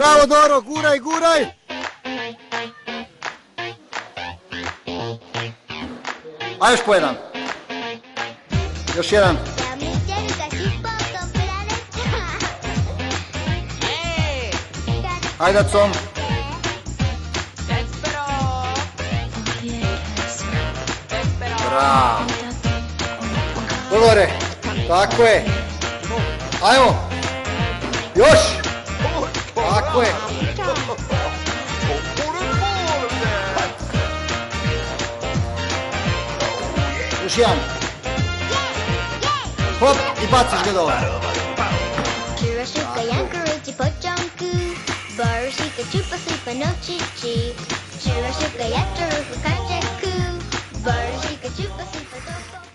Bravo Doro, guraj, guraj! A još po jedan. Još jedan. Ajde, Acom. Bravo. Dogore. Tako je. Ajmo. Još. Tako je. Još jedan. Hop, i baciš ga dole. Churrashuka, yankaruchi, pochonku. Barushika, chupa, supa, no chichi. Churrashuka, yataruku, kanjaku. Barushika, chupa, supa, doko.